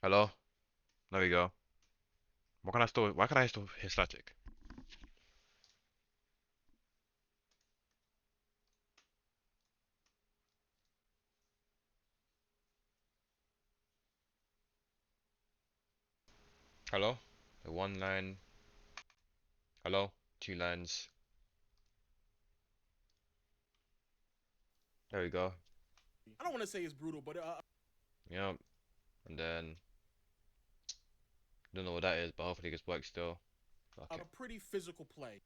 Hello? There we go. Why can I still hear static? Hello? The one line. Hello? Two lines. There we go. I don't want to say it's brutal, but Yep. And then, don't know what that is, but hopefully it works still. Fuck a it. pretty physical play.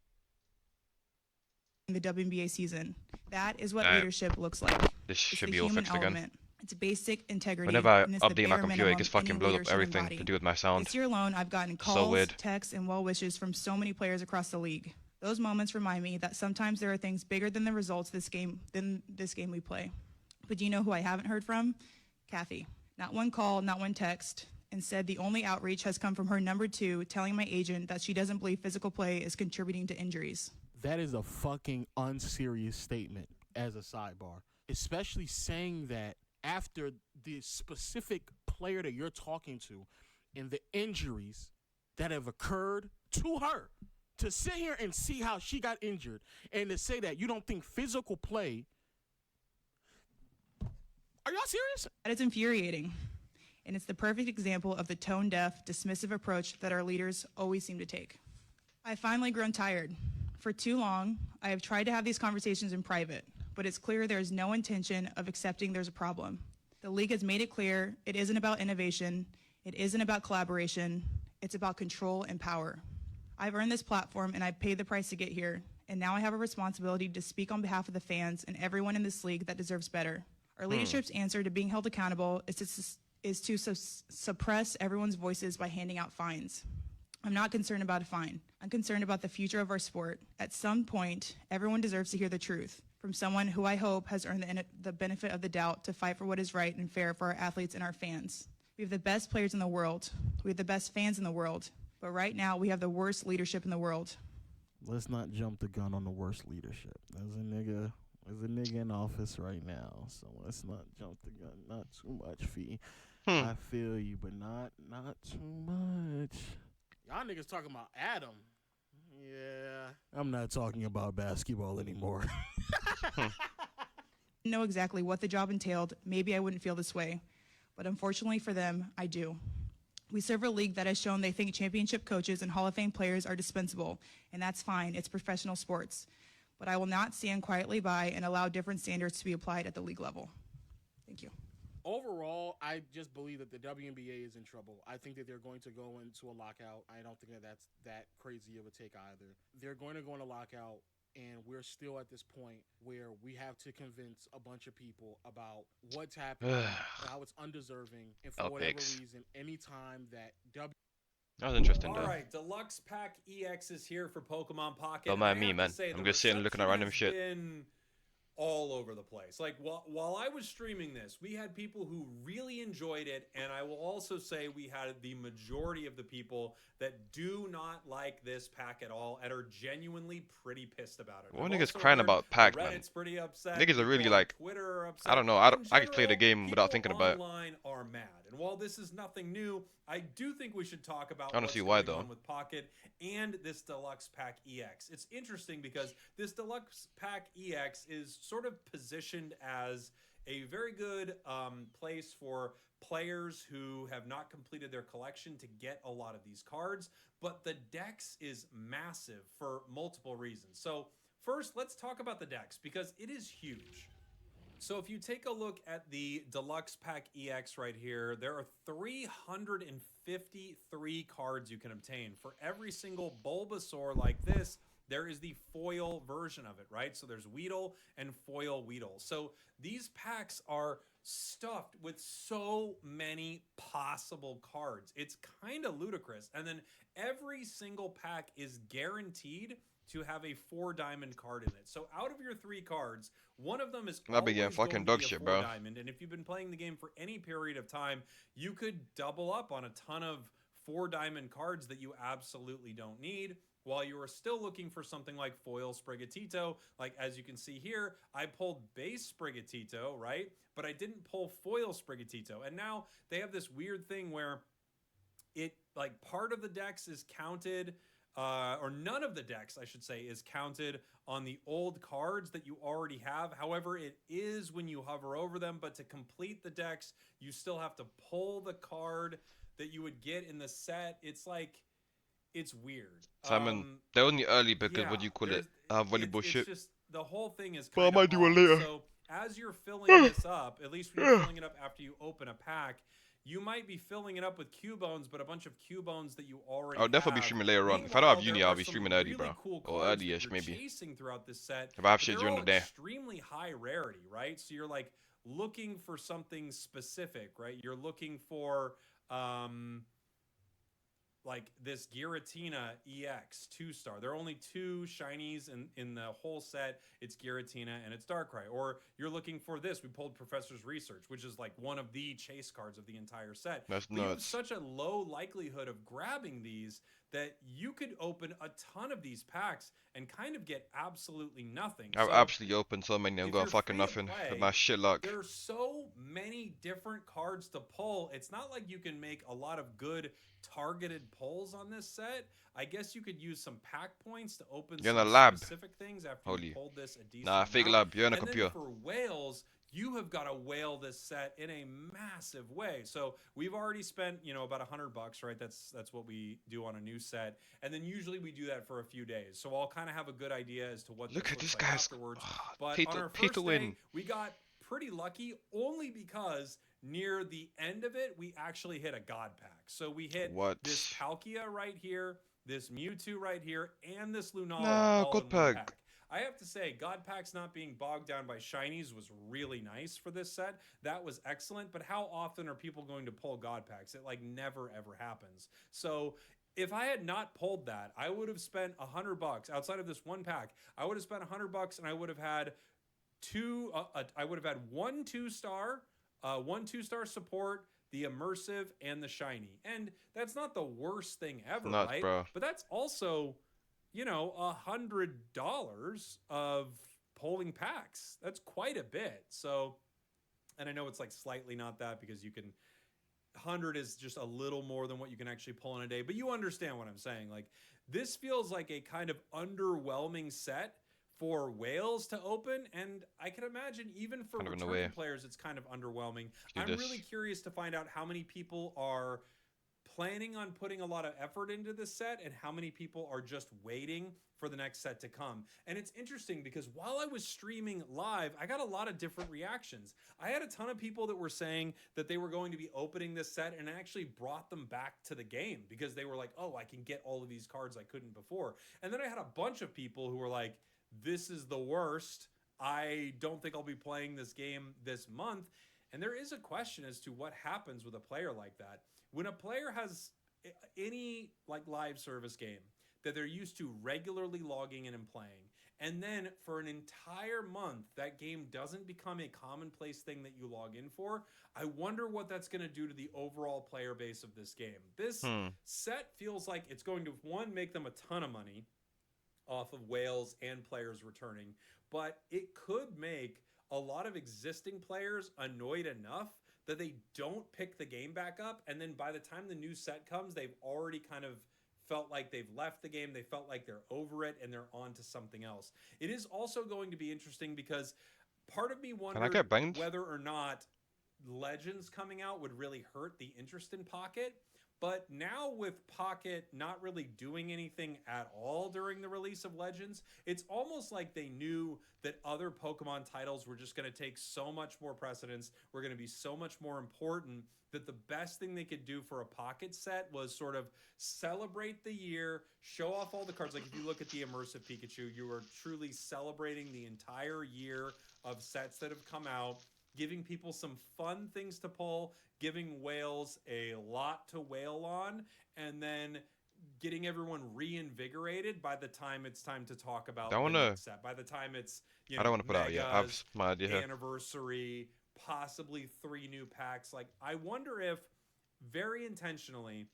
In the WNBA season. That is what Alright, leadership looks like. this It's should the be all human fixed again. element. It's basic integrity, Whenever I and it's the update my bare computer, it minimum just any fucking blows leader up should everything to embody. do with my sound. This year alone, I've gotten So calls, weird. texts, and well wishes from so many players across the league. Those moments remind me that sometimes there are things bigger than the results than this game we play. But do you know who I haven't heard from? Kathy. Not one call, not one text. Instead, the only outreach has come from her number two telling my agent that she doesn't believe physical play is contributing to injuries. That is a fucking unserious statement as a sidebar. Especially saying that after the specific player that you're talking to and the injuries that have occurred to her. To sit here and see how she got injured and to say that you don't think physical play. Are y'all serious? That is infuriating. And it's the perfect example of the tone deaf, dismissive approach that our leaders always seem to take. I've finally grown tired. For too long, I have tried to have these conversations in private, but it's clear there is no intention of accepting there's a problem. The league has made it clear it isn't about innovation, it isn't about collaboration, it's about control and power. I've earned this platform and I've paid the price to get here, and now I have a responsibility to speak on behalf of the fans and everyone in this league that deserves better. Our Hmm. leadership's answer to being held accountable is to suppress everyone's voices by handing out fines. I'm not concerned about a fine. I'm concerned about the future of our sport. At some point, everyone deserves to hear the truth from someone who I hope has earned the benefit of the doubt to fight for what is right and fair for our athletes and our fans. We have the best players in the world. We have the best fans in the world. But right now, we have the worst leadership in the world. Let's not jump the gun on the worst leadership. There's a nigga in office right now, so let's not jump the gun. Not too much, fee. Hmm. I feel you, but not too much. Y'all niggas talking about Adam. Yeah. I'm not talking about basketball anymore. Hmm. Know exactly what the job entailed, maybe I wouldn't feel this way. But unfortunately for them, I do. We serve a league that has shown they think championship coaches and Hall of Fame players are dispensable, and that's fine. It's professional sports. But I will not stand quietly by and allow different standards to be applied at the league level. Thank you. Overall, I just believe that the WNBA is in trouble. I think that they're going to go into a lockout. I don't think that that's that crazy of a take either. They're going to go into lockout, and we're still at this point where we have to convince a bunch of people about what's happening, how it's undeserving, and for whatever L-Pix. reason, anytime that That was interesting All though. right, Deluxe Pack EX is here for Pokemon Pocket, Don't and I mind me, have to man. say the I'm just sitting looking reception at random has shit. been all over the place. Like while I was streaming this, we had people who really enjoyed it, and I will also say we had the majority of the people that do not like this pack at all and are genuinely pretty pissed about it. What I've niggas also crying heard about the pack, man? Reddit's pretty upset, Niggas are really people on like, Twitter are I upset. don't know. In I just play the general, game without people thinking about it. online are mad. And while this is nothing new, I do think we should talk I about don't see what's why going though. on with Pocket and this Deluxe Pack EX. It's interesting because this Deluxe Pack EX is sort of positioned as a very good place for players who have not completed their collection to get a lot of these cards, but the dex is massive for multiple reasons. So, first, let's talk about the dex because it is huge. So if you take a look at the Deluxe Pack EX right here, there are 353 cards you can obtain. For every single Bulbasaur like this, there is the foil version of it, right? So there's Weedle and foil Weedle. So these packs are stuffed with so many possible cards. It's kind of ludicrous. And then every single pack is guaranteed to have a 4 diamond card in it. So out of your 3 cards, one of them is That be getting always fucking going to dog be a shit, four bro. diamond. And if you've been playing the game for any period of time, you could double up on a ton of 4 diamond cards that you absolutely don't need. while you are still looking for something like foil Sprigatito. Like, as you can see here, I pulled base Sprigatito, right? But I didn't pull foil Sprigatito. And now they have this weird thing where it, like, part of the decks is counted, or none of the decks, I should say, is counted on the old cards that you already have. However, it is when you hover over them, but to complete the decks, you still have to pull the card that you would get in the set. It's like, it's weird. Simon, they're only early because what Yeah, do you call it? there's Volleyball it's shit. just the whole thing is But I kind might of do it odd. later. So as you're filling this up, at least when you're filling it up after you open a pack, you might be filling it up with Cubones, but a bunch of Cubones that you already I'll definitely be have. streaming later on. If I don't Meanwhile, have uni, there I'll are be some streaming early, really bro. cool Or cards that early-ish, you're maybe. chasing throughout this set. If I have but shit they're during all the day. extremely high rarity, right? So you're like looking for something specific, right? You're looking for like this Giratina EX 2-star. There are only 2 shinies in the whole set. It's Giratina and it's Darkrai. Or you're looking for this. We pulled Professor's Research, which is like one of the chase cards of the entire set. That's but you have nuts. such a low likelihood of grabbing these that you could open a ton of these packs and kind of get absolutely nothing. I've So absolutely opened so many. I'm if going you're fucking free to nothing. play, With my shit luck. there are so many different cards to pull. It's not like you can make a lot of good targeted pulls on this set. I guess you could use some pack points to open You're in some a lab. specific things after Holy. you pulled this a decent Nah, fake amount. lab. You're in a And computer. then for whales, you have got to whale this set in a massive way. So we've already spent, about $100, right? That's what we do on a new set, and then usually we do that for a few days. So I'll kind of have a good idea as to what Look this at looks this like guy's. afterwards. Oh, But Peter, on our Peter first win. day, we got pretty lucky only because near the end of it, we actually hit a God Pack. So we hit What? this Palkia right here, this Mewtwo right here, and this Lunala Nah, all God in one Pack. pack. I have to say, God Packs not being bogged down by shinies was really nice for this set. That was excellent, but how often are people going to pull God Packs? It like never ever happens. So if I had not pulled that, I would have spent $100 outside of this one pack. I would have spent $100 and I would have had one 2-star, one 2-star support, the immersive, and the shiny. And that's not the worst thing ever, Nuts, right? bro. But that's also, $100 of polling packs. That's quite a bit. So, and I know it's like slightly not that because you can, 100 is just a little more than what you can actually pull in a day, but you understand what I'm saying. Like, this feels like a kind of underwhelming set for whales to open, and I can imagine even for Kind of in a returning way. players, it's kind of underwhelming. Do I'm this. really curious to find out how many people are planning on putting a lot of effort into this set and how many people are just waiting for the next set to come. And it's interesting because while I was streaming live, I got a lot of different reactions. I had a ton of people that were saying that they were going to be opening this set and actually brought them back to the game because they were like, oh, I can get all of these cards I couldn't before. And then I had a bunch of people who were like, this is the worst. I don't think I'll be playing this game this month. And there is a question as to what happens with a player like that. When a player has any like live service game that they're used to regularly logging in and playing, and then for an entire month that game doesn't become a commonplace thing that you log in for, I wonder what that's going to do to the overall player base of this game. This set feels like it's going to, one, make them a ton of money off of whales and players returning, but it could make a lot of existing players annoyed enough that they don't pick the game back up, and then by the time the new set comes, they've already kind of felt like they've left the game, they felt like they're over it, and they're on to something else. It is also going to be interesting because part of me Can I wondered get banged? whether or not Legends coming out would really hurt the interest in Pocket. But now with Pocket not really doing anything at all during the release of Legends, it's almost like they knew that other Pokemon titles were just going to take so much more precedence, were going to be so much more important, that the best thing they could do for a Pocket set was sort of celebrate the year, show off all the cards. Like if you look at the Immersive Pikachu, you are truly celebrating the entire year of sets that have come out, giving people some fun things to pull, giving whales a lot to whale on, and then getting everyone reinvigorated by the time it's time to talk about Don't the wanna. next set. By the time it's, I don't want to put out yet. I have Megas, my idea here. Anniversary, possibly 3 new packs. Like, I wonder if very intentionally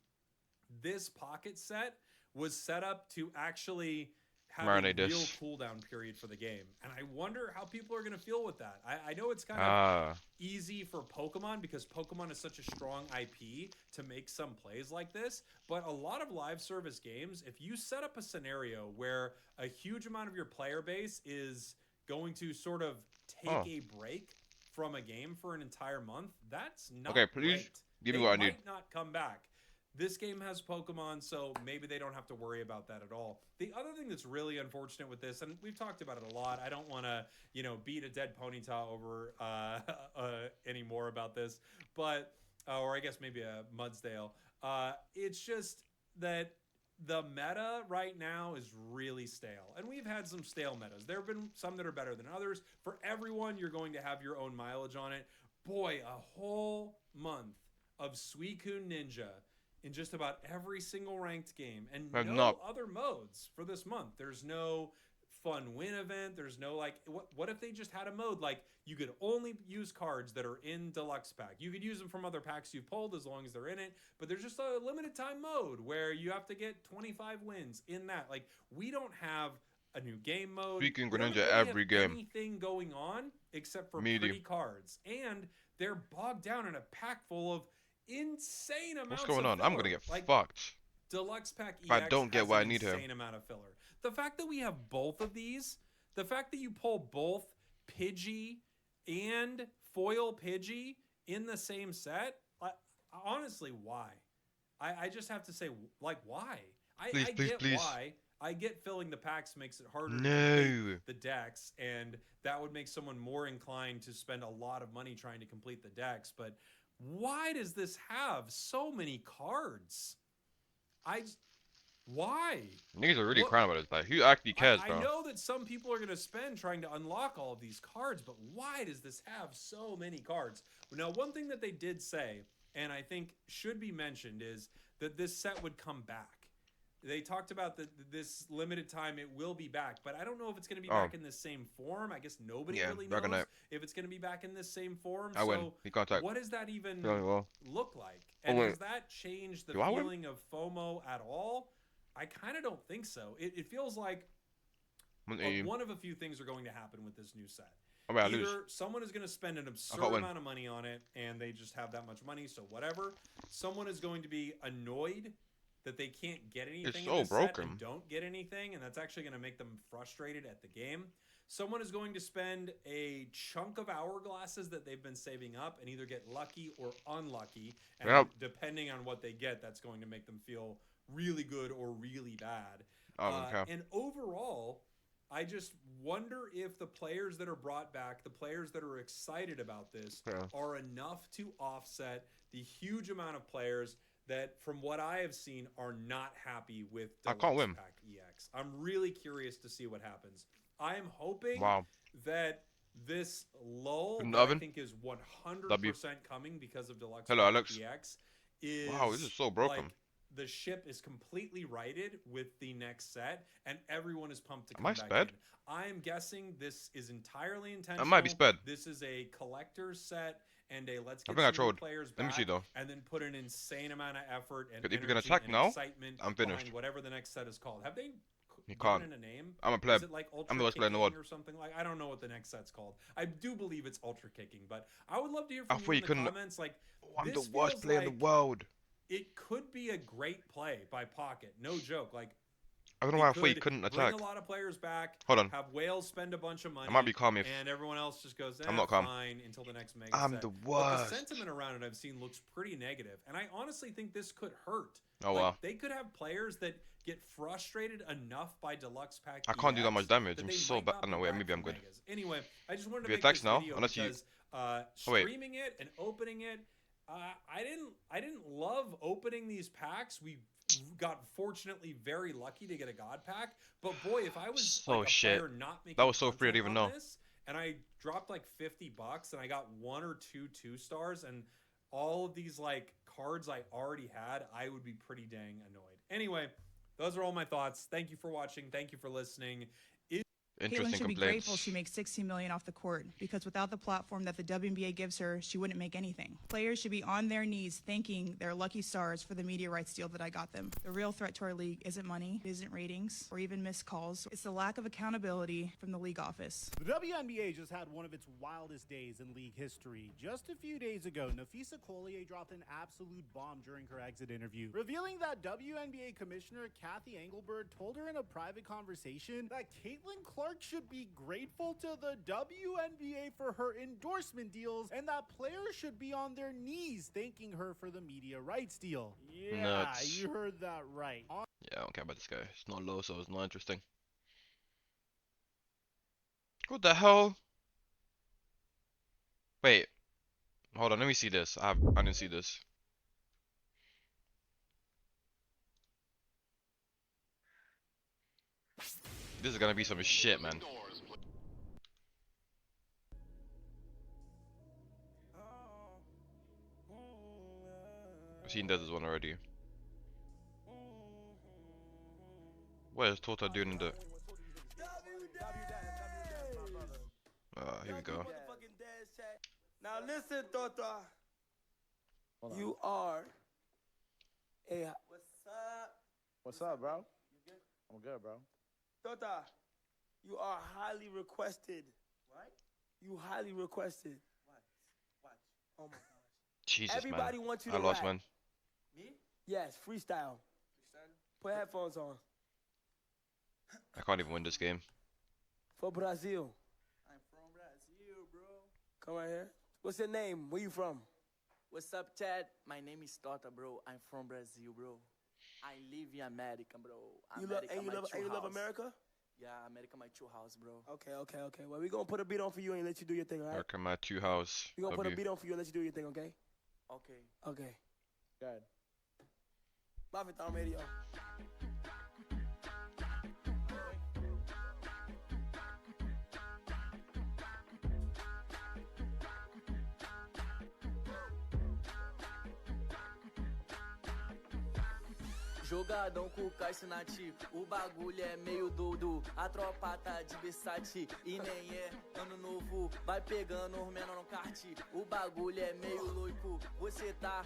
this Pocket set was set up to actually have a Marinate real this. cooldown period for the game. And I wonder how people are going to feel with that. I know it's kind of Ah. easy for Pokemon because Pokemon is such a strong IP to make some plays like this. But a lot of live service games, if you set up a scenario where a huge amount of your player base is going to sort of take Oh. a break from a game for an entire month, that's not Okay, please great. give me They what I need. might not come back. This game has Pokemon, so maybe they don't have to worry about that at all. The other thing that's really unfortunate with this, and we've talked about it a lot, I don't want to, beat a dead ponyta over anymore about this, but, or I guess maybe a Mudsdale. It's just that the meta right now is really stale. And we've had some stale metas. There have been some that are better than others. For everyone, you're going to have your own mileage on it. Boy, a whole month of Suicune Ninja in just about every single ranked game and I'm no not. other modes for this month. There's no fun win event. There's no like what if they just had a mode like you could only use cards that are in deluxe pack. You could use them from other packs you've pulled as long as they're in it, but there's just a limited time mode where you have to get 25 wins in that. Like we don't have a new game mode. Speaking We don't Greninja really have every game. anything going on except for Medium. pretty cards. And they're bogged down in a pack full of insane amounts What's going of on? filler. I'm gonna get like fucked. Deluxe Pack EX If I don't get has what I an need here. insane amount of filler. The fact that we have both of these, the fact that you pull both Pidgey and Foil Pidgey in the same set, honestly, why? I just have to say, like, why? Please, I please, get please. why. I get filling the packs makes it harder to No. complete the decks, and that would make someone more inclined to spend a lot of money trying to complete the decks. But why does this have so many cards? Why? Niggas are really What? crying about this. Like, who actually cares, I bro? know that some people are going to spend trying to unlock all of these cards, but why does this have so many cards? Now, one thing that they did say, and I think should be mentioned, is that this set would come back. They talked about this limited time it will be back, but I don't know if it's going to be back in the same form. I guess nobody really knows Dragonite. if it's going to be back in this same form. I win. So He contact. what does that even Really well. look like? And wait. has that changed the Do I win? feeling of FOMO at all? I kind of don't think so. It feels like one of a few things are going to happen with this new set. I mean, I lose. Either someone is going to spend an absurd win. amount of money on it and they just have that much money, so whatever. Someone is going to be annoyed that they can't get anything so in this set broken. and don't get anything, and that's actually going to make them frustrated at the game. Someone is going to spend a chunk of hourglasses that they've been saving up and either get lucky or unlucky, and depending on what they get, that's going to make them feel really good or really bad. And overall, I just wonder if the players that are brought back, the players that are excited about this, are enough to offset the huge amount of players that, from what I have seen, are not happy with Deluxe Pack EX. I'm really curious to see what happens. I am hoping that this lull that I think is 100% coming because of Deluxe Pack EX is this is so broken. Like, the ship is completely righted with the next set, and everyone is pumped to come back in. I am guessing this is entirely intentional. I might be sped. This is a collector's set and a let's get some players back. Let me see though. And then put an insane amount of effort and if you're gonna attack and now, excitement I'm finished. behind whatever the next set is called. Have they You given can't. it a name? I'm a pleb. Is it like Ultra I'm the worst player in the world. Kicking or something like? I don't know what the next set's called. I do believe it's Ultra Kicking, but I would love to hear from you in the comments. Like, I'm the worst player in the world. It could be a great play by Pocket, no joke. Like, I don't know why I thought he couldn't attack. Bring a lot of players back. Hold on. Have Whales spend a bunch of money. I might be calm if and everyone else just goes, I'm not calm. Fine until the next mega I'm set. the But worst. the sentiment around it I've seen looks pretty negative, and I honestly think this could hurt. Oh like, wow. They could have players that get frustrated enough by Deluxe Pack. I can't do that much damage. That I'm they so might bad. not No, be wait, back maybe I'm for good. megas. Anyway, I just wanted to If it make this attacks now, video unless you- because streaming it and opening it, I didn't love opening these packs. We got fortunately very lucky to get a god pack, but boy, if I was like a player not making that was so free I content didn't even on know. this, and I dropped like $50 and I got 1 or 2 stars and all of these like cards I already had, I would be pretty dang annoyed. Anyway, those are all my thoughts. Thank you for watching. Thank you for listening. Caitlin Interesting should be grateful complaints. she makes $16 million off the court, because without the platform that the WNBA gives her, she wouldn't make anything. Players should be on their knees thanking their lucky stars for the media rights deal that I got them. The real threat to our league isn't money, it isn't ratings, or even missed calls. It's the lack of accountability from the league office. The WNBA just had one of its wildest days in league history. Just a few days ago, Nafisa Collier dropped an absolute bomb during her exit interview, revealing that WNBA Commissioner Kathy Engelbert told her in a private conversation that Caitlin Clark should be grateful to the WNBA for her endorsement deals, and that players should be on their knees thanking her for the media rights deal. Yeah, Nuts. you heard that right. Yeah, I don't care about this guy. It's not low, so it's not interesting. What the hell? Wait, hold on. Let me see this. I didn't see this. This is gonna be some shit, man. I've seen this one already. What is Tota doing in the? Here we go. Now listen, Tota. You are a what's up? What's up, bro? I'm good, bro. Tota, you are highly requested. What? You highly requested. What? Oh my gosh. Jesus, Everybody man. wants you to I lost, rap. man. Me? Yes, freestyle. Put headphones on. I can't even win this game. For Brazil. I'm from Brazil, bro. Come right here. What's your name? Where you from? What's up, Chad? My name is Tota, bro. I'm from Brazil, bro. I live in America, bro. You America, my true you love house. America? Yeah, America, my true house, bro. Okay. Well, we're going to put a beat on for you and let you do your thing, all right? Work in my two house. We're going to put a W. beat on for you and let you do your thing, okay? Okay. Okay. Good. Live it on radio. Jogadão com o Caixinati, o bagulho é meio doido. A tropa tá de Versace e nem é ano novo. Vai pegando os menor no kart, o bagulho é meio louco. Você tá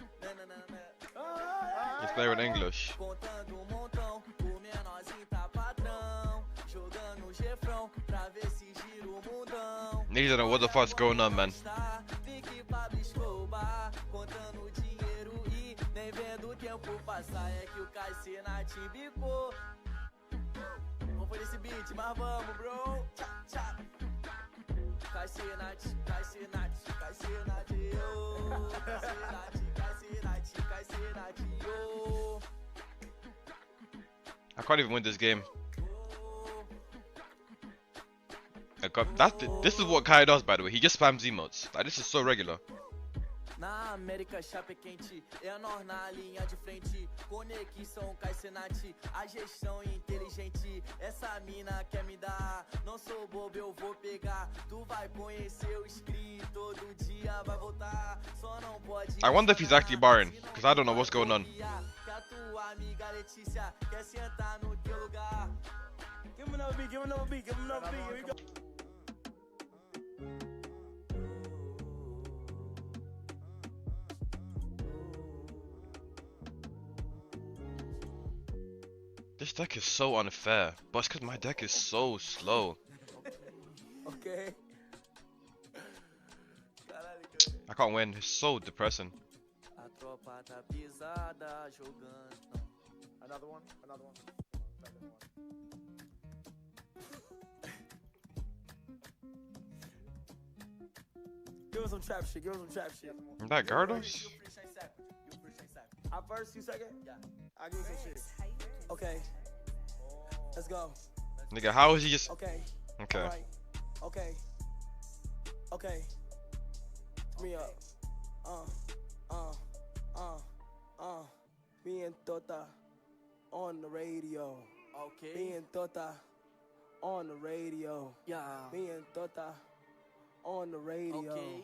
Let's play with English. contando um montão, o menorzinho tá patrão. Jogando Gefrão pra ver se gira o mundão. Niggas don't know what the fuck's going on, man. Fique pra Biscoba, contando dinheiro e nem vendo o tempo passar. É que o Caixinati bicou. Vamos por esse beat, mas vamos, bro. Tchá, tchá. Caixinati, yo. Caixinati, yo. I can't even win this game. This is what Kai does, by the way. He just spams emotes. Like, this is so regular. Na América, chapa é quente, é nós na linha de frente. Conexão Caixinati, a gestão inteligente. Essa mina quer me dar, não sou bobo, eu vou pegar. Tu vai conhecer o script, todo dia vai voltar. Só não pode. I wonder if he's actually barring, because I don't know what's going on. Que a tua amiga Letícia quer sentar no teu lugar. Give him another beat, here we go. This deck is so unfair, but it's because my deck is so slow. Okay. I can't win. It's so depressing. A tropa tá pisada jogando. Another one. Second one. Give us some trap shit. Is that Gardos? You first and second. I first, you second? Yeah. I'll give you some shit. Okay. Let's go. Nigga, how is he just... Okay. Okay. All right. Okay. Me up. Me and Tota on the radio. Okay. Me and Tota on the radio. Yeah. Me and Tota on the radio. Okay.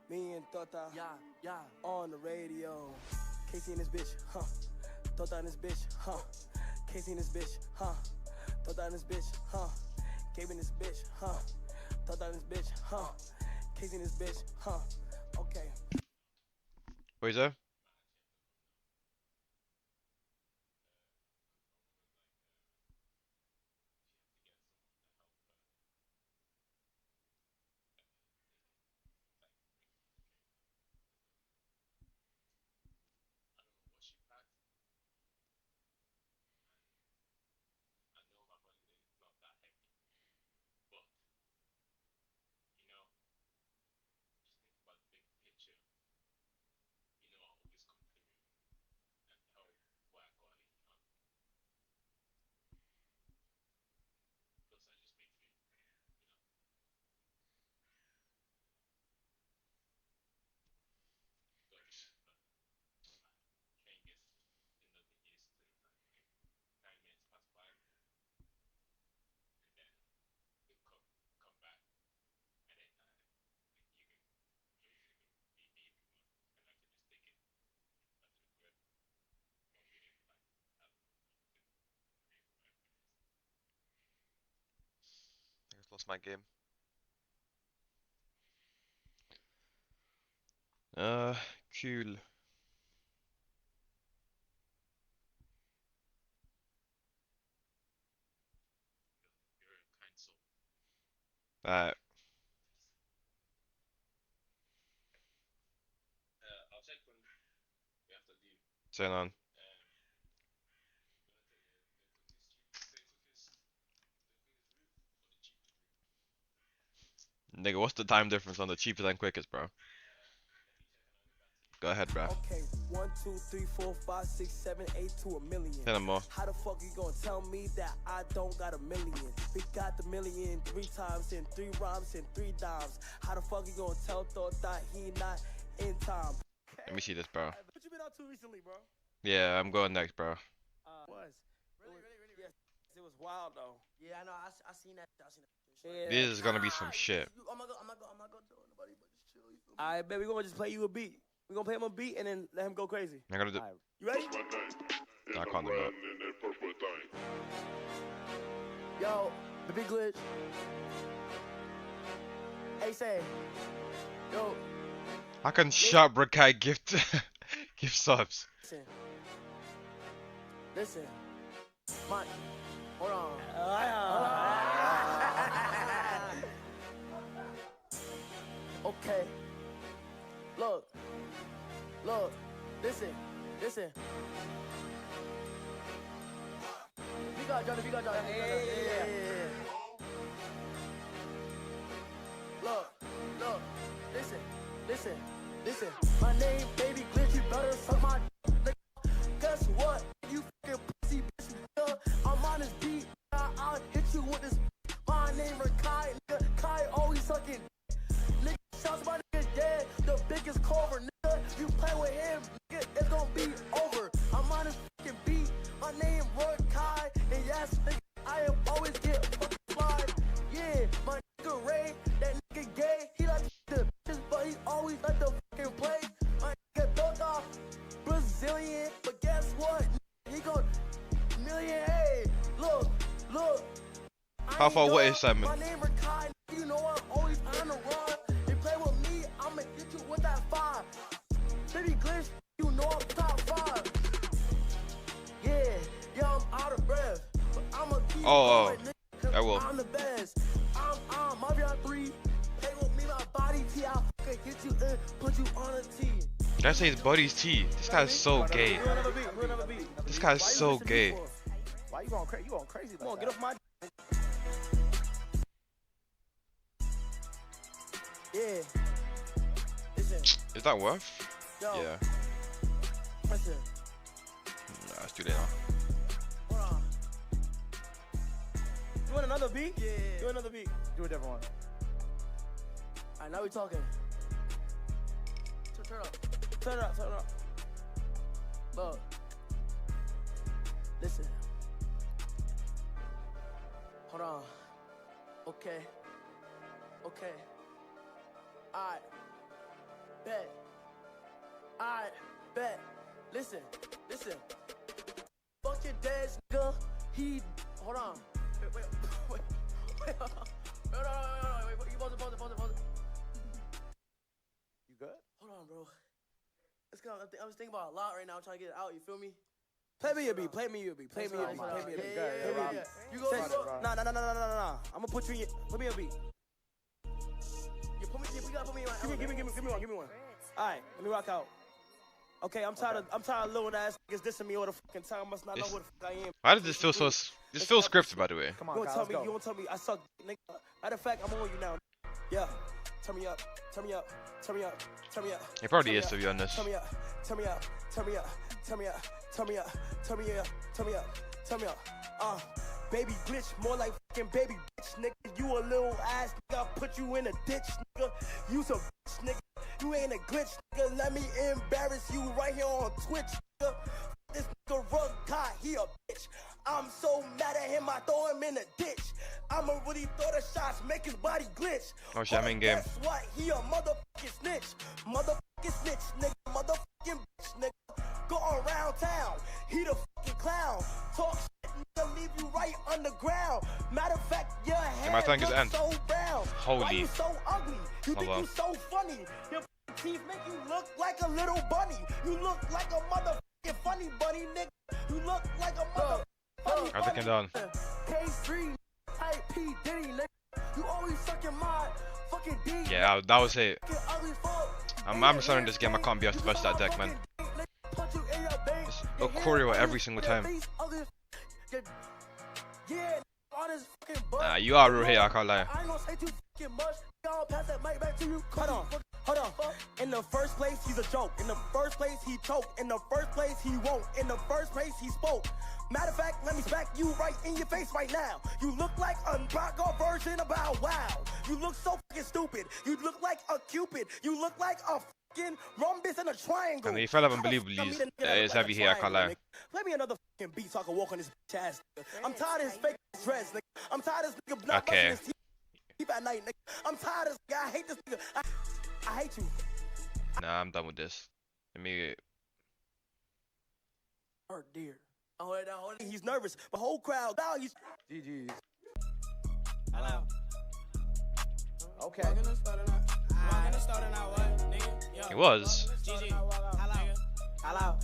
Me and Tota Yeah. on the radio. Casey and this bitch, huh? Tota and this bitch, huh? Casey and this bitch, huh? Tota and this bitch, huh? Came in this bitch, huh? Thought that this bitch, huh? Case in this bitch, huh? Okay. What is that? I just lost my game. Cool. Alright. Turn on. Nigga, what's the time difference on the cheapest and quickest, bro? Go ahead, bro. Okay, 1, 2, 3, 4, 5, 6, 7, 8 to a million. Say no more. How the fuck you gonna tell me that I don't got a million? We got the million 3 times and 3 rhymes and 3 dimes. How the fuck you gonna tell Thought that he not in time? Let me see this, bro. What you been up to recently, bro? Yeah, I'm going next, bro. Yes, it was wild though. Yeah, I know. I seen that. Yeah. This is gonna be some shit. I'm not gonna tell nobody, but just chill. You feel me? I bet we gonna just play you a beat. We gonna play him a beat and then let him go crazy. I'm gonna do. You ready? Nah, I can't do that. Yo, the big glitch. Hey, say. Yo, I can shop Rakai gift gift subs. listen. My, hold on. Okay. Look, listen. We got Johnny. Yeah. Look, listen. My name, baby glitch, you better suck my dick. Guess what? You fucking pussy bitch, nigga. I'm on this beat, I'll hit you with this. My name Rakai, nigga. Kai always sucking. Nigga, shots my nigga dead. The biggest cover, nigga. You play with him, nigga, it's gonna be over. I'm on this fucking beat. My name Rakai, and yes, nigga, I am always get fucking fly. Yeah, my nigga Ray, that nigga gay. He like the bitches, but he always like the fucking play. My nigga Dota, Brazilian, but guess what? He gon' million. Hey, look. How far what is Simon? My name Rakai, you know I'm always on the run. You play with me, I'ma hit you with that 5. Baby glitch, you know I'm top 5. Yeah, I'm out of breath, but I'ma keep going, nigga, I will. I'm the best. I'm Mafia 3. Play with me, my body T. I'll fucking hit you and put you on a T. Did I say his buddy's T? This guy's so gay. Do another beat. This guy's Why you so listen to gay. me for? Why you going crazy? You going crazy? Come on, like get that? off my. Yeah. Listen, Is that worth? yo, Yeah. listen. Nah, it's too late now. Hold on. You want another beat? Yeah. Do another beat. Do a different one. Alright, now we talking. Turn up. Turn it up. Look. Listen. Hold on. Okay. Alright. Bet. Listen. Fuck your dad's nigga. He. Hold on. Wait. You pause it. You good? Hold on, bro. It's kind of, I was thinking about a lot right now. I'm trying to get it out. You feel me? Play me a beat. Play me a beat. Play me a beat. Play me a beat. Play me a beat. You go. Nah. I'm gonna put you in. Put me a beat. You gotta put me in my Give me one. All right, let me rock out. Okay, I'm tired of little ass niggas dissing me all the fucking time. Must not know who the fuck I am. Why does this feel so? This feels scripted, by the way. Come on, You guys, won't let's go. tell me I suck, nigga. Matter of fact, I'm on you now. Yeah, turn me up. He probably is, to be honest. Turn me up. Baby glitch, more like fucking baby bitch, nigga. You a little ass nigga, put you in a ditch, nigga. You some bitch, nigga. You ain't a glitch, nigga. Let me embarrass you right here on Twitch, nigga. This nigga rug guy, he a bitch. I'm so mad at him, I throw him in a ditch. I'ma really throw the shots, make his body glitch. Oh shit, I'm in game. Guess what? He a motherfucking snitch. Motherfucking snitch, nigga. Motherfucking bitch, nigga. Go around town. He the fucking clown. Talk shit, nigga, leave you right underground. Matter of fact, your my hair tongue is looks end. so brown. Why Holy. you so ugly? You think Hello. you so funny? Your teeth make you look like a little bunny. You look like a motherfucking funny bunny, nigga. You look like a motherfucking funny I'm looking down. K3, type P Diddy, nigga. You always sucking my fucking D. Yeah, that was it. Fucking ugly fuck. I'm starting this game. I can't be off the best of that deck, man. Punch you in your veins. It's Your a hair choreo ugly, every single your time. face ugly. Yeah, all this fucking butt. Nah, you are real here. I can't lie. I ain't gonna say too fucking much. Y'all pass that mic back to you. Hold on. In the first place, he's a joke. In the first place, he choked. In the first place, he won't. In the first place, he spoke. Matter of fact, let me smack you right in your face right now. You look like a knockoff version of Bow Wow. You look so fucking stupid. You look like a Cupid. You look like a fucking rhombus in a triangle. And he fell up unbelievably. It's heavy here. I can't lie. Play me another fucking beat so I can walk on this bitch ass. Nigga. I'm tired of his fake dress, nigga. I'm tired of this nigga not Okay. brushing his teeth at night, nigga. I'm tired of this nigga. I hate this nigga. I hate you. Nah, I'm done with this. Let me. Oh dear. Hold it down. He's nervous. The whole crowd. Now he's. GG's. Hello. Okay. He was. Hello.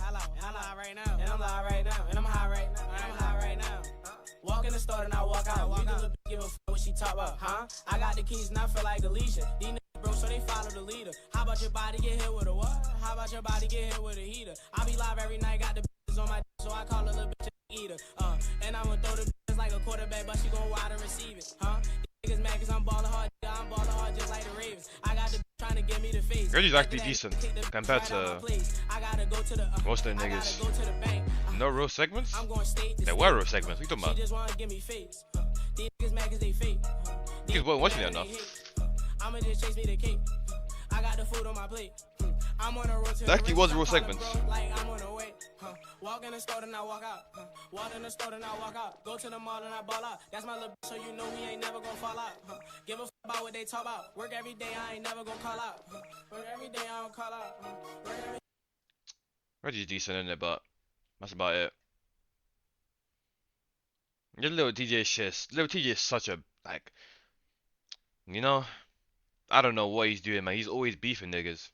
Right now. And I'm live right now. And I'm high right now. And I'm high right now. Walk in the store and I walk out. You little give a f what she talk about, huh? I got the keys and I feel like Alicia. These niggas broke, so they follow the leader. How about your body get hit with a what? How about your body get hit with a heater? I be live every night, got the bitches on my so I call a little bitch a eater. And I'ma throw the bitches like a quarterback, but she gon' wide and receive it, huh? These niggas mad cause I'm ballin' hard, I'm ballin' hard just like the Ravens. I got the bitch trying to give me the face. Reggie's actually decent compared to most of the niggas. No real segments? There were real segments. What are you talking about? These niggas mad cause they fake. Niggas weren't watching it enough. I'ma just chase me the cake. I got the food on my plate. I'm on a road to There actually was real segments. like I'm on the way. Walk in the store and I walk out. Walk in the store and I walk out. Go to the mall and I ball out. That's my little bitch, so you know we ain't never gonna fall out. Give a f about what they talk about. Work every day, I ain't never gonna call out. Work every day, I don't call out. Work every Reggie's decent in it, but that's about it. Your little TJ shit. Little TJ is such a like. You know, I don't know what he's doing, man. He's always beefing niggas.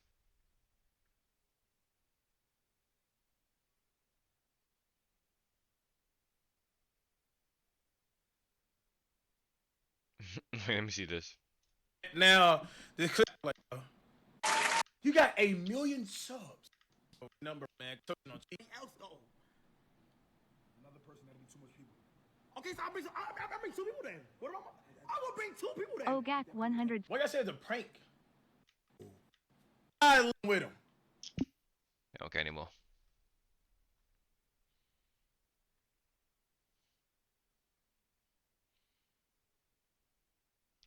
Let me see this. Now, this clip, like, you got 1 million subs. Number, man. On TV. Another person that'll be too much people. Okay, so I'll bring 2 people then. What am I gonna bring 2 people then. OGAC 100. Like I said, it's a prank. I with him. Okay, anymore.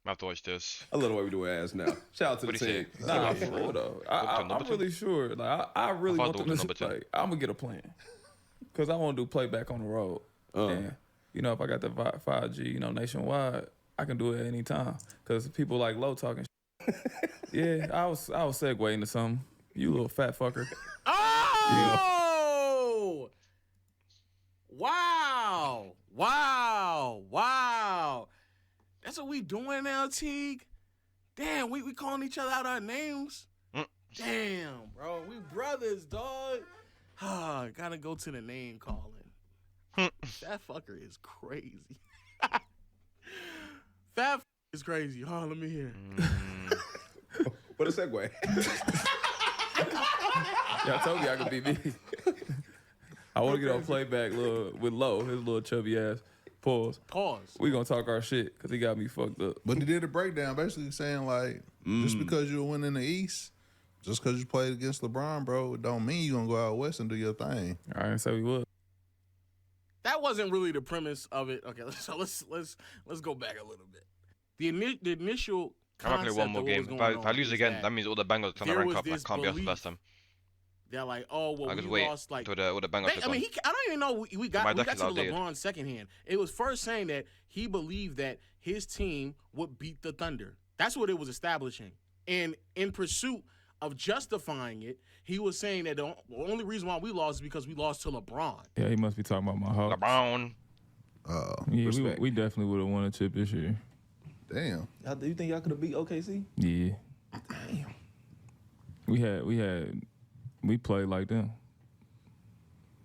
I have to watch this. I love the way we do ass now. Shout out to What the do you team. say? Nah, Number for real though. number I'm two? really sure. Like I really I want thought them number to two. like. I'm gonna get a plan because I want to do playback on the road. And you know, if I got the 5G, nationwide, I can do it any time. Because people like low talking. Yeah, I was segueing into something. You little fat fucker. Oh! Wow! That's That's what we doing now, Teague. Damn, we calling each other out our names. Damn, bro, we brothers, dog. Gotta go to the name calling. That fucker is crazy. That is crazy. Let me hear. What a segue. Y'all told me I could be me. I want to get on playback with Low, his little chubby ass. Pause. We gonna talk our shit because he got me fucked up. But he did a breakdown basically saying like, just because you win in the East, just because you played against LeBron, bro, it don't mean you gonna go out west and do your thing. I didn't say we would. That wasn't really the premise of it. Okay, so let's go back a little bit. The initial I'm not concept gonna play one more of what game. was going If I lose on again, is that means all the Bengals trying to there rank was up. I this can't be us belief last time. They're like, oh well, I could we wait lost like. till the Bengals took I mean, on. I don't even know we got My to deck is the outdated. LeBron secondhand. It was first saying that he believed that his team would beat the Thunder. That's what it was establishing. And in pursuit of justifying it, he was saying that the only reason why we lost is because we lost to LeBron. Yeah, he must be talking about my Hawks. LeBron. Yeah, we definitely would have won a chip this year. Damn. Do you think y'all could have beat OKC? Yeah. Damn. We played like them.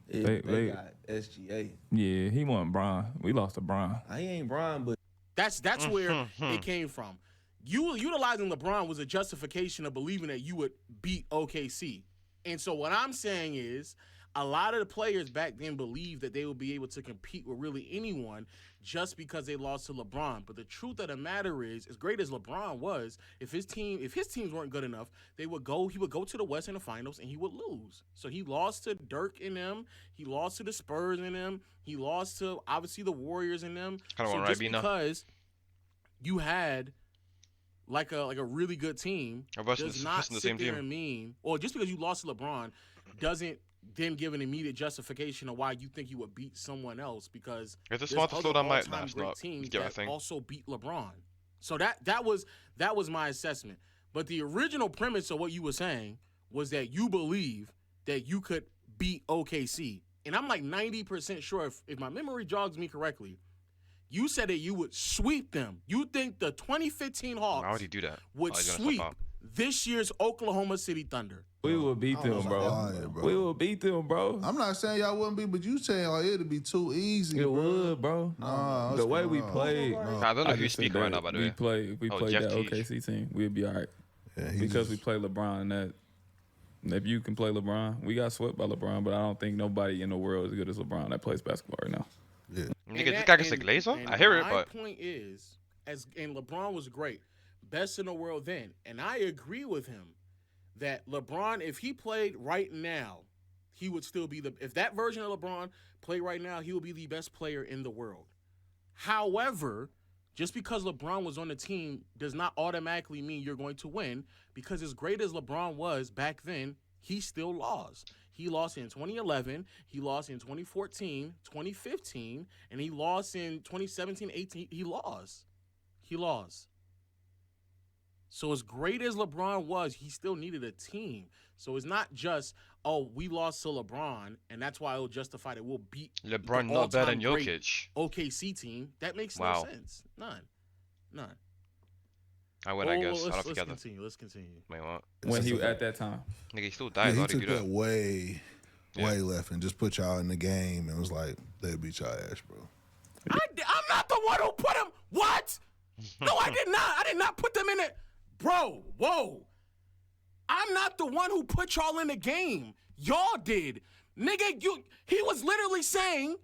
They got SGA. Yeah, he wasn't Brian. We lost to Brian. He ain't Brian, but That's where it came from. You utilizing LeBron was a justification of believing that you would beat OKC. And so what I'm saying is a lot of the players back then believed that they would be able to compete with really anyone just because they lost to LeBron. But the truth of the matter is, as great as LeBron was, if his teams weren't good enough, he would go to the West in the finals and he would lose. So he lost to Dirk and them, he lost to the Spurs and them, he lost to obviously the Warriors and them. So just because you had like a really good team does not sit there and mean, or just because you lost to LeBron doesn't then give an immediate justification of why you think you would beat someone else, because Is it smart to slow down my teams that also beat LeBron. So that was my assessment. But the original premise of what you were saying was that you believe that you could beat OKC. And I'm like 90% sure, if my memory jogs me correctly, you said that you would sweep them. You think the 2015 Hawks Why would he do that? would sweep this year's Oklahoma City Thunder. We will beat them, bro. We will beat them, bro. I'm not saying y'all wouldn't be, but you saying like it'd be too easy. It would, bro. Nah, the way we played. I don't know who's speaking right now, by the way. We played that OKC team, we'd be all right. Yeah, because we play LeBron. That if you can play LeBron, we got swept by LeBron, but I don't think nobody in the world is as good as LeBron that plays basketball right now. Yeah. Nigga, this guy can say Glazer? I hear it, but my point is, and LeBron was great, best in the world then, and I agree with him that LeBron, if he played right now, he would still be if that version of LeBron played right now, he would be the best player in the world. However, just because LeBron was on the team does not automatically mean you're going to win, because as great as LeBron was back then, he still lost. He lost in 2011, he lost in 2014, 2015, and he lost in 2017, 18. He lost. So as great as LeBron was, he still needed a team. So it's not just, we lost to LeBron, and that's why it'll justify that we'll beat LeBron the not better than all-time great Jokic. OKC team. That makes no sense. None. I win, I guess. Let's together. Let's continue. Wait, what? When he at that time. Nigga, he still died. Yeah, How he did he took do that way left and just put y'all in the game and was like, they'll beat y'all ass, bro. I'm not the one who put him. What? No, I did not. I did not put them in it. Bro, whoa. I'm not the one who put y'all in the game. Y'all did. Nigga, he was literally saying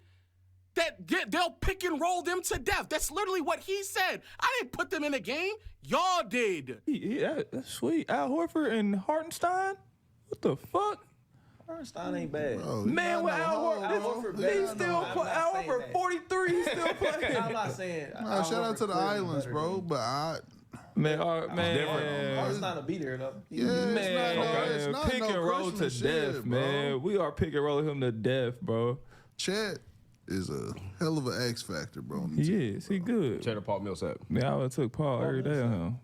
that they'll pick and roll them to death. That's literally what he said. I didn't put them in the game. Y'all did. Yeah, that's sweet. Al Horford and Hartenstein? What the fuck? Hartenstein ain't bad. Bro, Man, with Al Horford, he's still playing. Al Horford, 43, he's still playing. I'm not saying. Nah, shout out to the Islands, bro. But Man, Hartenstein a beater, though. yeah, it's not pick no and roll to Christmas death, shit, man. bro. We are pick and rolling him to death, bro. Chet is a hell of an X factor, bro. He is. He good. Cheddar Paul Millsap. Man, I would took Paul every day on him.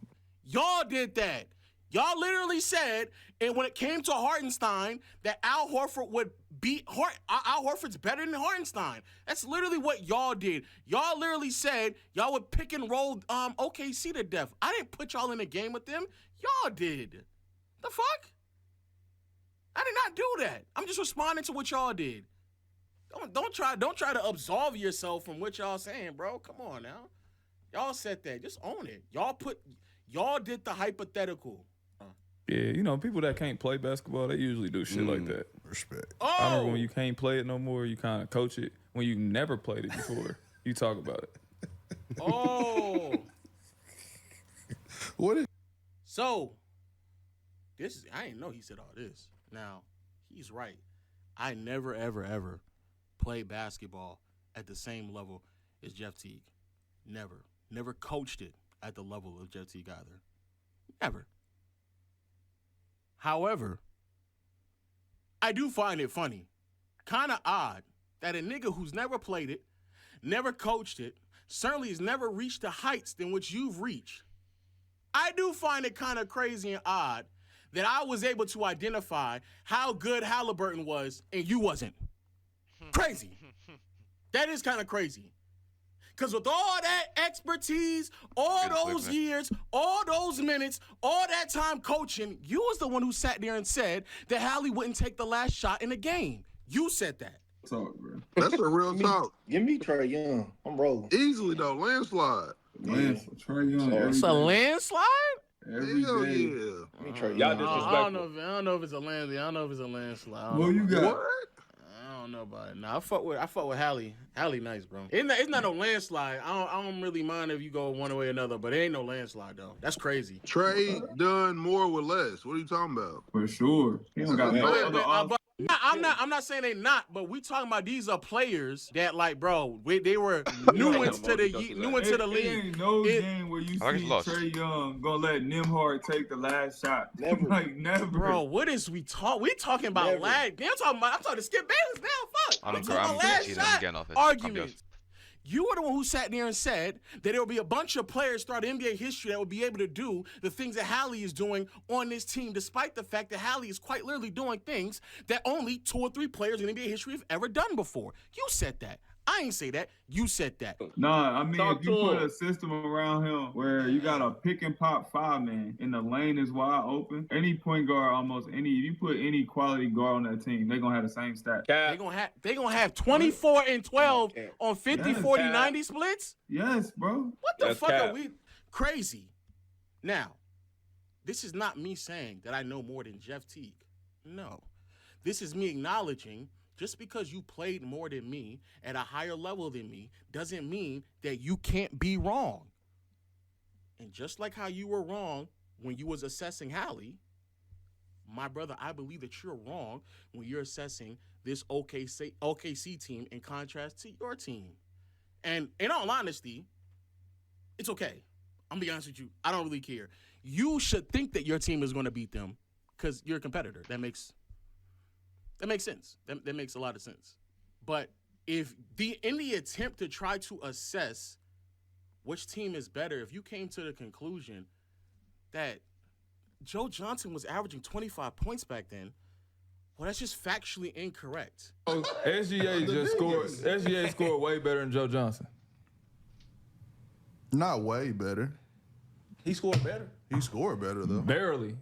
Y'all did that. Y'all literally said, and when it came to Hartenstein, that Al Horford would beat Al Horford's better than Hartenstein. That's literally what y'all did. Y'all literally said y'all would pick and roll OKC to death. I didn't put y'all in a game with them. Y'all did. The fuck? I did not do that. I'm just responding to what y'all did. Don't try to absolve yourself from what y'all saying, bro. Come on now. Y'all said that. Just own it. Y'all did the hypothetical. Yeah, you know, people that can't play basketball, they usually do shit like that. Respect. I remember when you can't play it no more, you kind of coach it. When you never played it before, you talk about it. Oh. What is? So, I didn't know he said all this. Now, he's right. I never, ever, ever played basketball at the same level as Jeff Teague. Never. Never coached it at the level of Jeff Teague either. Never. However, I do find it funny, kind of odd, that a nigga who's never played it, never coached it, certainly has never reached the heights than which you've reached. I do find it kind of crazy and odd that I was able to identify how good Halliburton was and you wasn't. Crazy. That is kind of crazy. Because with all that expertise, all those years, all those minutes, all that time coaching, you was the one who sat there and said that Hallie wouldn't take the last shot in the game. You said that. Talk, bro. That's a real talk. Give me Trae Young. I'm rolling. Easily, though. Landslide. Trae Young. It's a landslide? Hell yeah. Y'all disrespectful. I don't know if it's a landslide. I don't know if it's a landslide. What you got? What? I don't know about it. Nah, I fuck with Hallie. Hallie nice, bro. It's not no landslide. I don't really mind if you go one way or another, but it ain't no landslide though. That's crazy. Trey done more with less. What are you talking about? For sure. He don't got no other option. I'm not saying they not, but we talking about these are players that like, bro, they were new into the league. Ain't no game where you see Trae Young gonna let Nimhard take the last shot. Never. Like never. Bro, what is we talking about lag? I'm talking to Skip Bayless now. Fuck. We talking about last shot arguments. You were the one who sat there and said that there will be a bunch of players throughout NBA history that will be able to do the things that Hallie is doing on this team, despite the fact that Hallie is quite literally doing things that only 2 or 3 players in NBA history have ever done before. You said that. I ain't say that. You said that. Nah, I mean, if you put a system around him where you got a pick and pop 5-man and the lane is wide open, any point guard, if you put any quality guard on that team, they're gonna have the same stat. They gonna have 24 and 12 on 50, 40, 90 splits? Yes, bro. What the fuck are we? Crazy. Now, this is not me saying that I know more than Jeff Teague. No. This is me acknowledging just because you played more than me at a higher level than me doesn't mean that you can't be wrong. And just like how you were wrong when you was assessing Hallie, my brother, I believe that you're wrong when you're assessing this OKC team in contrast to your team. And in all honesty, it's okay. I'm gonna be honest with you. I don't really care. You should think that your team is going to beat them because you're a competitor. That makes sense. That makes a lot of sense. But in the attempt to try to assess which team is better, if you came to the conclusion that Joe Johnson was averaging 25 points back then, well, that's just factually incorrect. SGA scored way better than Joe Johnson. Not way better. He scored better. He scored better, though. Barely.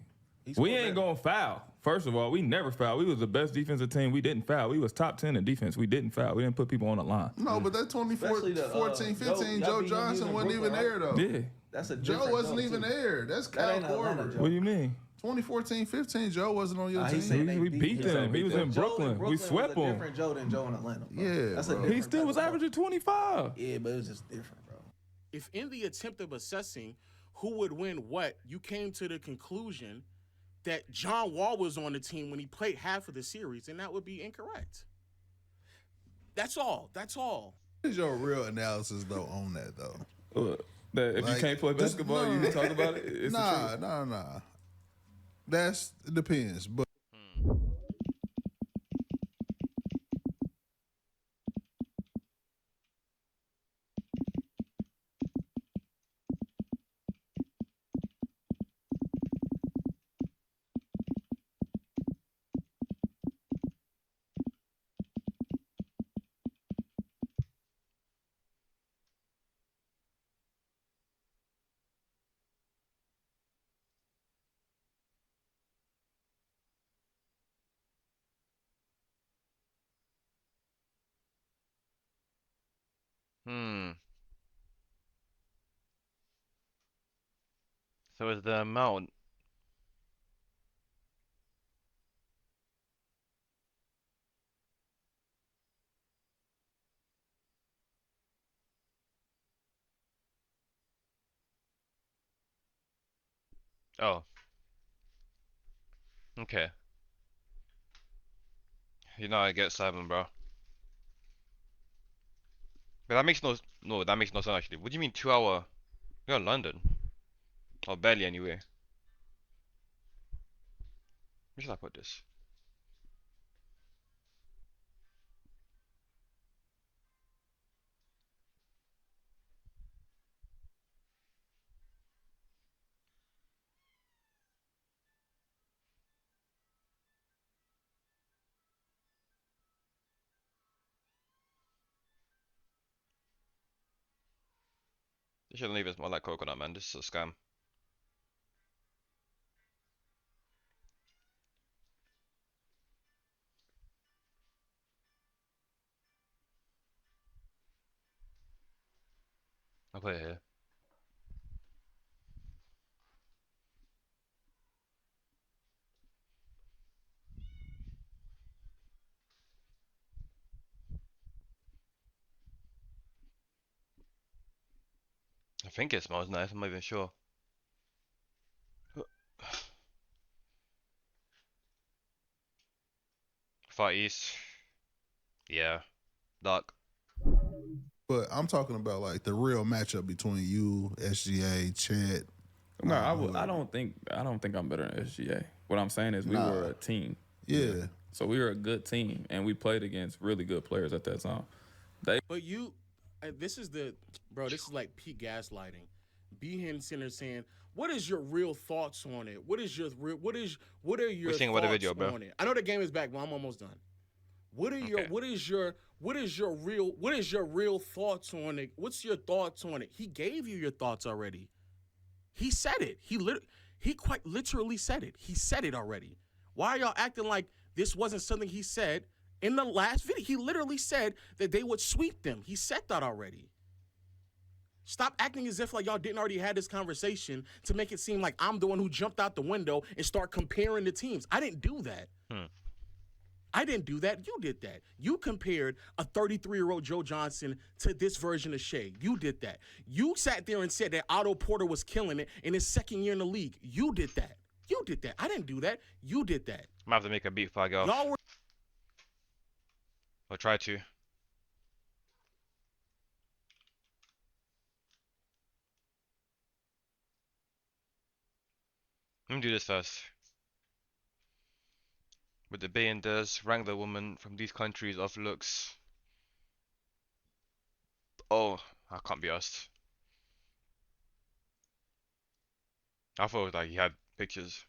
We ain't gonna foul. First of all, we never fouled. We was the best defensive team. We didn't foul. We was top 10 in defense. We didn't foul. We didn't put people on the line. No, but that 2014, 15, Joe Johnson wasn't even there, though. Yeah. That's a Joe wasn't even there. That's Kyle Korver. What do you mean? 2014, 15, Joe wasn't on your team. We beat them. He was in Brooklyn. We swept him. Different Joe than Joe in Atlanta. Bro. Yeah, that's bro. a He still was averaging 25. Yeah, but it was just different, bro. If in the attempt of assessing who would win what, you came to the conclusion that John Wall was on the team when he played half of the series, and that would be incorrect. That's all. What is your real analysis, though, on that, though? That if you can't play basketball, you can talk about it? It's Nah. It depends, but Hmm. So is the amount. Oh. Okay. You know I get 7, bro. But that makes no. That makes no sense actually. What do you mean 2 hour? You're in London. Or barely anyway. Where should I put this? They shouldn't leave it more like coconut, man. This is a scam. I'll put it here. I think it smells nice. I'm not even sure. Far East. Yeah. Dark. But I'm talking about like the real matchup between you, SGA, Chet. No, I don't think I'm better than SGA. What I'm saying is we were a team. Yeah. So we were a good team, and we played against really good players at that time. But you, this is this is like peak gaslighting. B Henson is saying, what is your real thoughts on it? What are your We're seeing about the thoughts video, bro. on it? I know the game is back, but I'm almost done. What is your real thoughts on it? What's your thoughts on it? He gave you your thoughts already. He said it. He quite literally said it. He said it already. Why are y'all acting like this wasn't something he said in the last video? He literally said that they would sweep them. He said that already. Stop acting as if like y'all didn't already have this conversation to make it seem like I'm the one who jumped out the window and start comparing the teams. I didn't do that. I didn't do that. You did that. You compared a 33-year-old Joe Johnson to this version of Shea. You did that. You sat there and said that Otto Porter was killing it in his second year in the league. You did that. You did that. I didn't do that. You did that. I'm gonna have to make a beat before I go. Y'all were. I'll try to. Let me do this first. With the Bay and does rank the woman from these countries off looks. Oh, I can't be asked. I thought it was like he had pictures.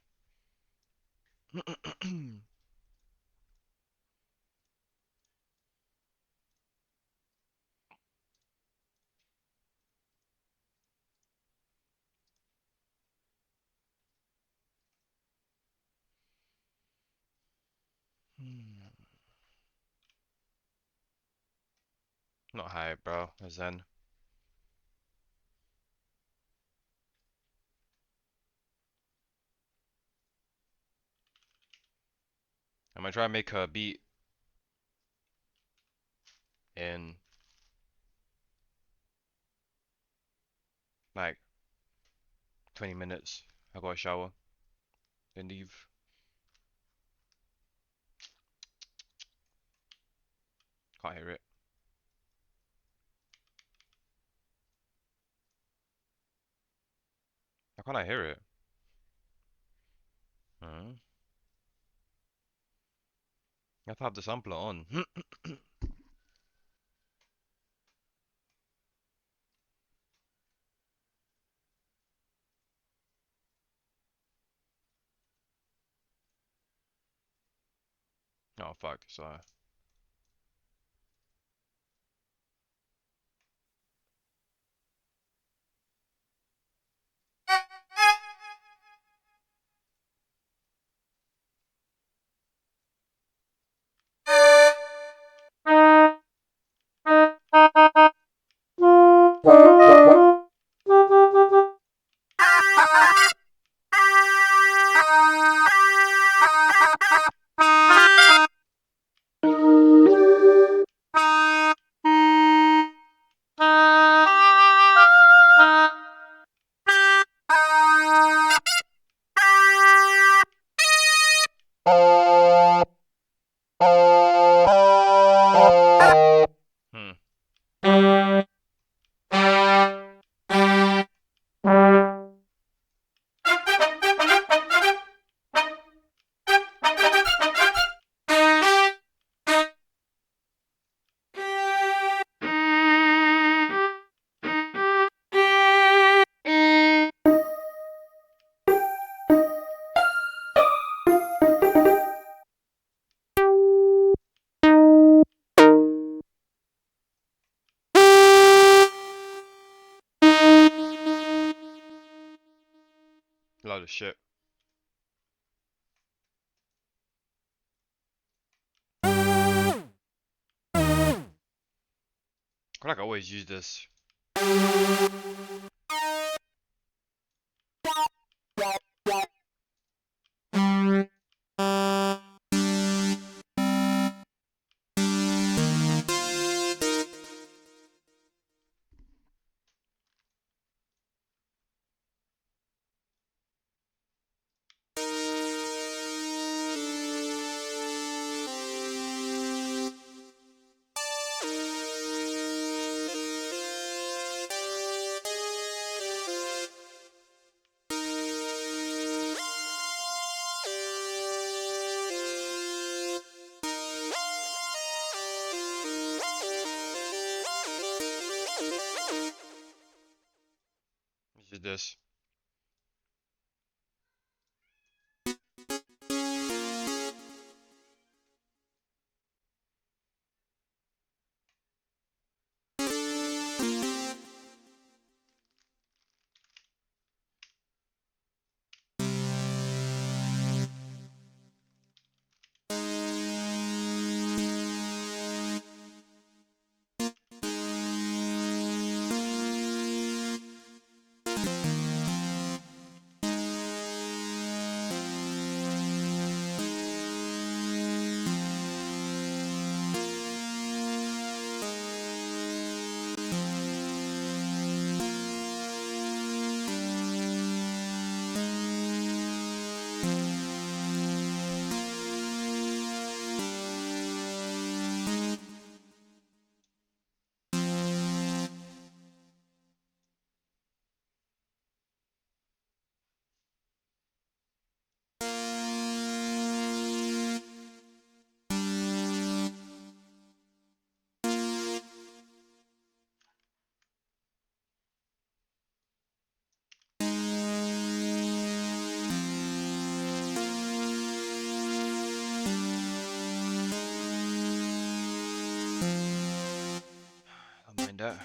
Not high, bro. Zen. I'm gonna try and make a beat in like 20 minutes. I got a shower, then leave. Can't hear it. How can I hear it? I have to have the sampler on. Oh fuck, sorry. lot of shit. I can always use this. Use this. Don't mind that.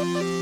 Yeah.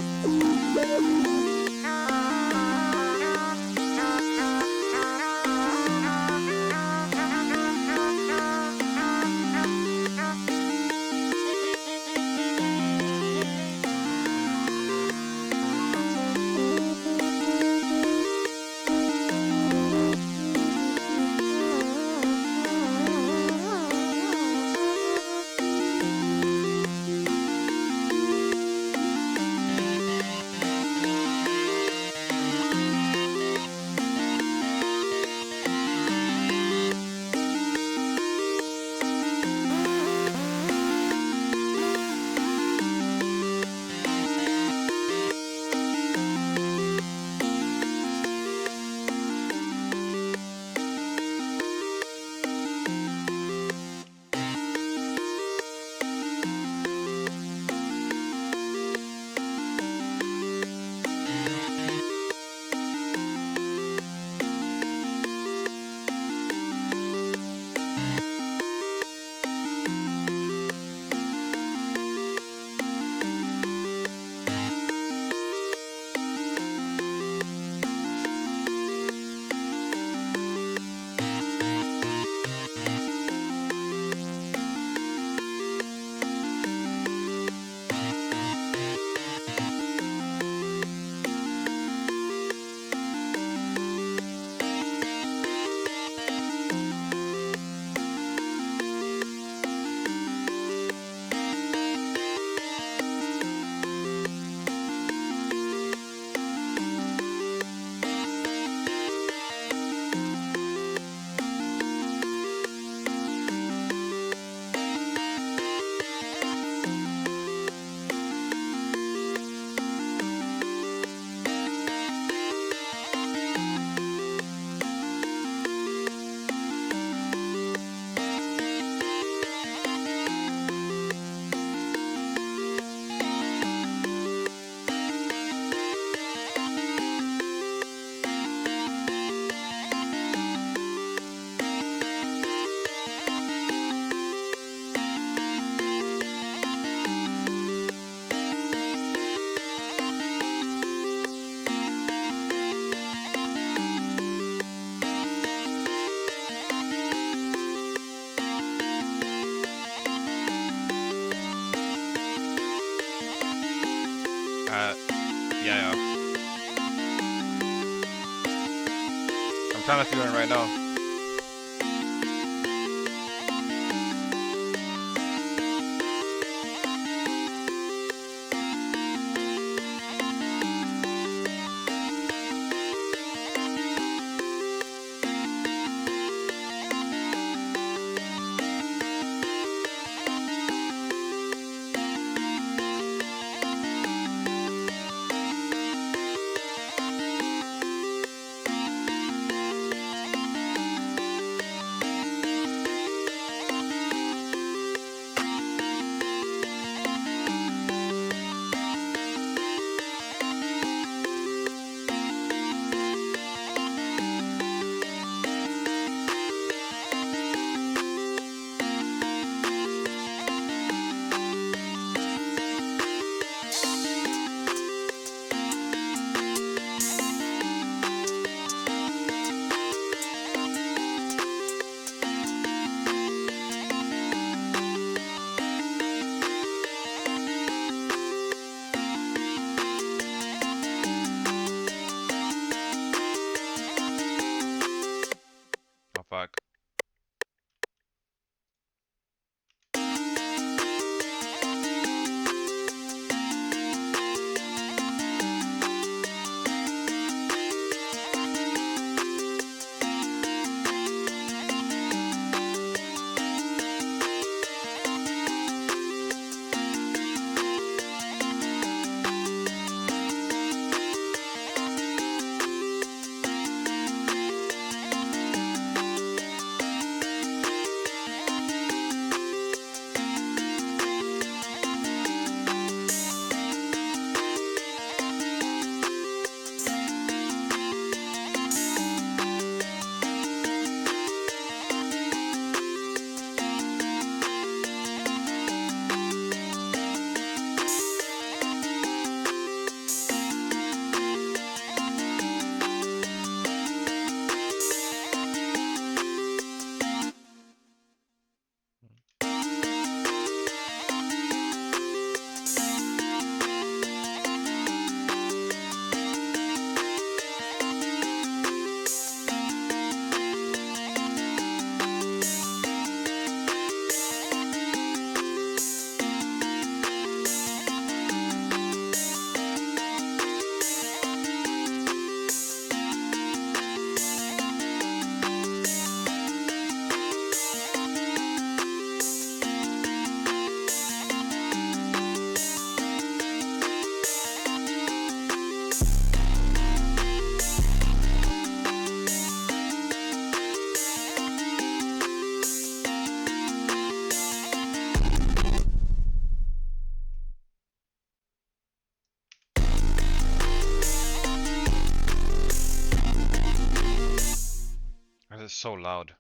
I'm trying to figure it right now. so loud.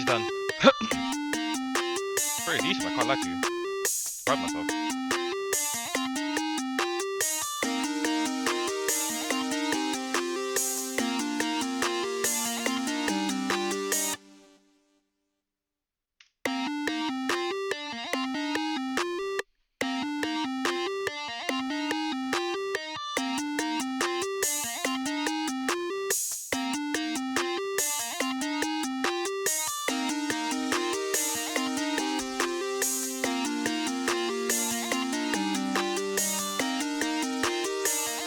He's done. Pretty decent, I can't lie to you. Proud of myself.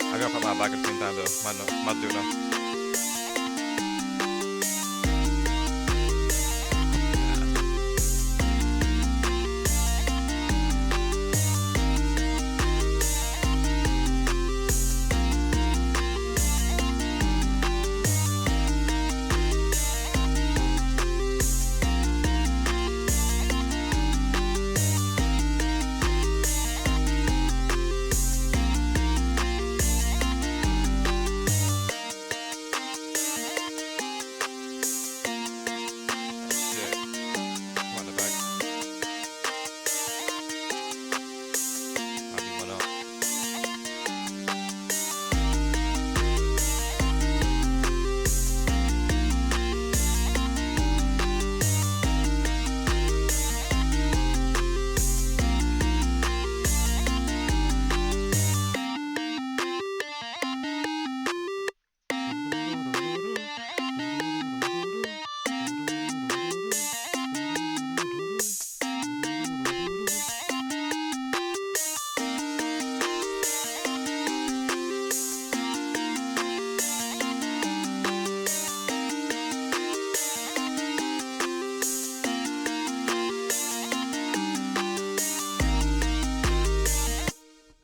I gotta put my back at the same time though. Might do it now.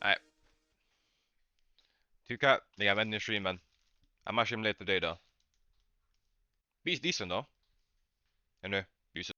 Alright. 2K, yeah, I'm ending the stream, man. I might stream later today, though. Beat's decent, though. Anyway.